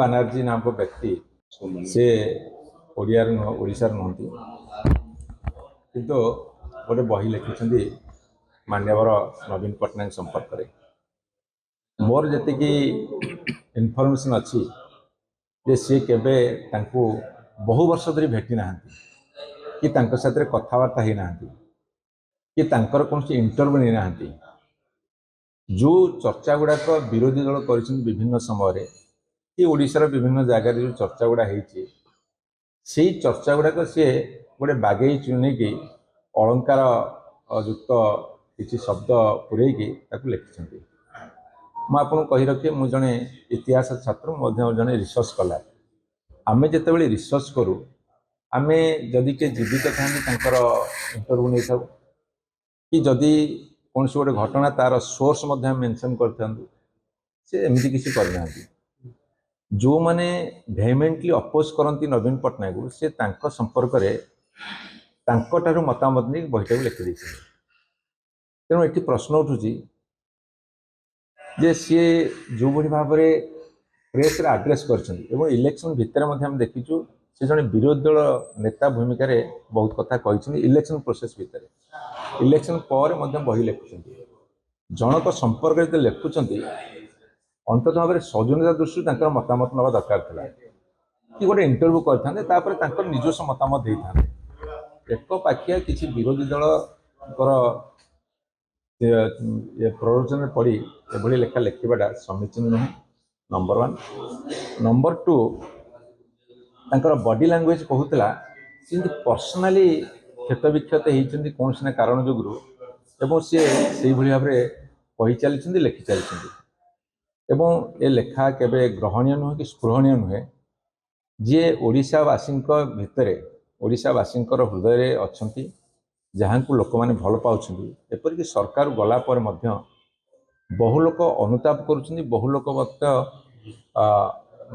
बानर्जी नामक व्यक्ति से ओडिशा नुहति किंतु गोटे बही लिखिं मान्यवर नवीन पट्टनायक संपर्क में मोर जी इनफर्मेशन अच्छी जे सी केबे तांको बहु वर्ष धरी भेटी ना कि साथ कथबार्ता ही ना कि कौन इंटरव्यू नहीं ना जो चर्चा गुड़ाक विरोधी दल कर विभिन्न समय कि ओडिशार विभिन्न जगार जो चर्चा गुड़ा से चर्चा गुड़ाक सी गोटे बागई चुने की अलंकार युक्त किसी शब्द पूरेकी लिखिं मुझे कही रखे मुझे जड़े इतिहास छात्र जड़े रिसर्च कला आमे जिते रिसर्च करूँ आमे जदि के जीवित था इंटरव्यू नहीं था कि जदि कौन से गोटे घटना तार सोर्स मेंशन करमती किसी करना जो माने भेहेमेंटली अपोज करती नवीन पट्टनायक से संपर्क में मतामत नहीं बहीटा लिखिदे तेणु ये प्रश्न उठुची जे सी जो भाई भाव में प्रेस आड्रेस कर इलेक्शन भितर देखीचु से जड़े विरोधी दल नेता भूमिका बहुत कथा कही इलेक्शन प्रोसेस भितर इलेक्शन पर बही लिखुं जनक संपर्क जो लिखुं अंत भाव में सौजन्यता दृष्टि मतामत ना दरकार था कि गोटे इंटरव्यू करते निजस्व मतामत दे था एक पाखिया किसी विरोधी दल प्ररोचन पड़ी एभली लेखा लिखा समीचीन नुहे नंबर 1 नंबर 2 तांकर बॉडी लैंग्वेज कहूला सी पर्सनाली क्षत विक्षत होती कौन ना कारण जोगु एवं सी से भाव में कही चली लिखि चली एवं ए लेखा केबे ग्रहणीय नुहे कि स्पृहणीय नुहे जी ओडिशावासी भितर ओडिशावासी हृदय अच्छा जहाँ को लोक मैंने भल पाँच एपरिक सरकार गला पर मध्य बहु लोक अनुताप करुँच बहु लोक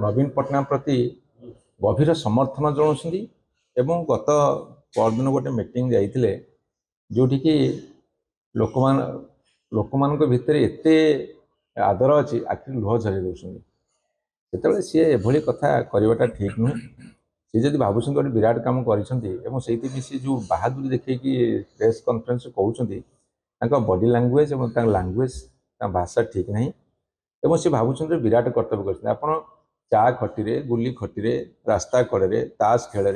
नवीन पट्टनायक प्रति गभीर समर्थन जनाऊँ एवं गत परदिन गोटे मीटिंग जाइए जोटि कि लोक मान भितर एते आदर अच्छी आखिर लुह झरी दौरान से सी एभली कथा करवाटा ठीक नुहे सी जब भावुं गोटे विराट काम कर जो बहादुरी देखिए प्रेस कॉन्फ्रेंस कहते बॉडी लैंग्वेज और लैंग्वेज भाषा ठीक नहीं एवं सी भावुं विराट कर्तव्य कर चा खटी गुली खटी रास्ता कड़े ताश खेल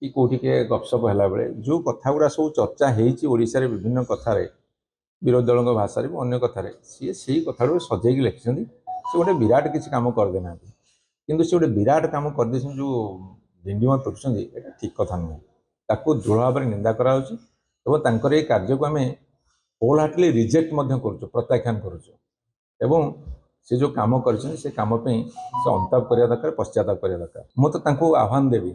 कि कौटी के गपसप है बेले जो कथा गुड़ा सब चर्चा होशार विभिन्न कथार विरोधी दल भाषा अन्य कथार सी से कथा सजेक लिखिं से गोटे विराट किसी कम करदेना कि गोटे विराट कम करदे जो डिंडिम तुरुंट ये ठीक कथा नुहे ताकू दृढ़ भाव में निंदा कर कार्य को आम होल हार्टली रिजेक्ट कर प्रत्याख्यान करुँ से जो काम कर से कम से अंताप करने दरकार पश्चाताप करने दरकार मुझे आह्वान देवी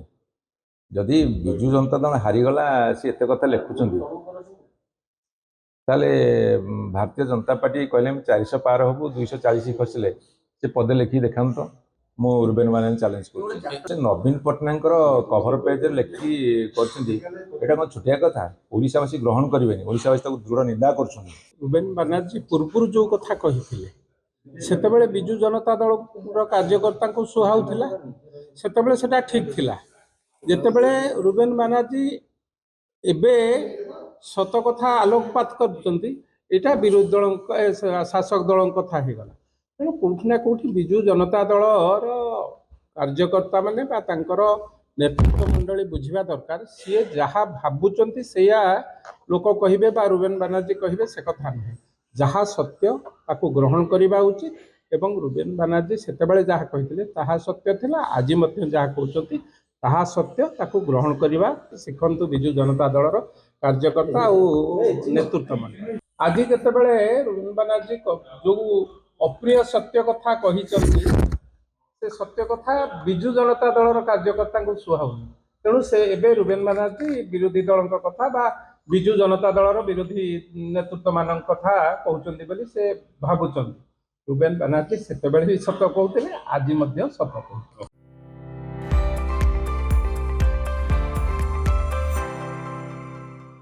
जदि विजु जनता दल हारीगला सी एत कथा लिखुं ताले भारतीय जनता पार्टी कहले 400 पार हबू 240 खसले से पदे लिखी देखा तो मु रुबेन बानार्जी चैलेंज कर नवीन पट्टनायक कभर पेज लिखी कर छोटिया कथा ओडिशावासी ग्रहण करेंगे ओडिशावासी दृढ़ निंदा कर रुबेन बानार्जी पूर्व जो कथा कही सेतबेले बिजु जनता दल कार्यकर्ता को सुहाउला सेतबेले सेटा ठीक थिला जेतेबेले रुबेन बानार्जी एबे सत कथा आलोकपात कर विरोधी दल शासक दल कथा हो गला तेणु कौटि ना कौटि बिजु जनता दलर कार्यकर्ता माने नेतृत्व मंडली बुझा दरकार सी जहाँ भावुं से लोक कहे रुबेन बानार्जी कहे से कथा नुहे जहाँ सत्य ताकू ग्रहण करवा उचित एवं रुबेन बानार्जी सेतेबेले जहाँ कही ताहा सत्य थिला आज जहाँ कहते ताहा सत्य ताकू ग्रहण करवा शिखंतु बिजु जनता दलर कार्यकर्ता और नेतृत्व मान आज जितेबले रुबेन बानार्जी जो अप्रिय सत्य कथा कही से सत्य कथा बिजु जनता दलर कार्यकर्ता को सुहाउनी तेणु से एबे रुबेन बानार्जी विरोधी दल कथा बा बिजु जनता दलर विरोधी नेतृत्व मान कथा कहते से भावुं रुबेन बानार्जी सेतेबेले भी सत्य कहते आज सत्य कहते।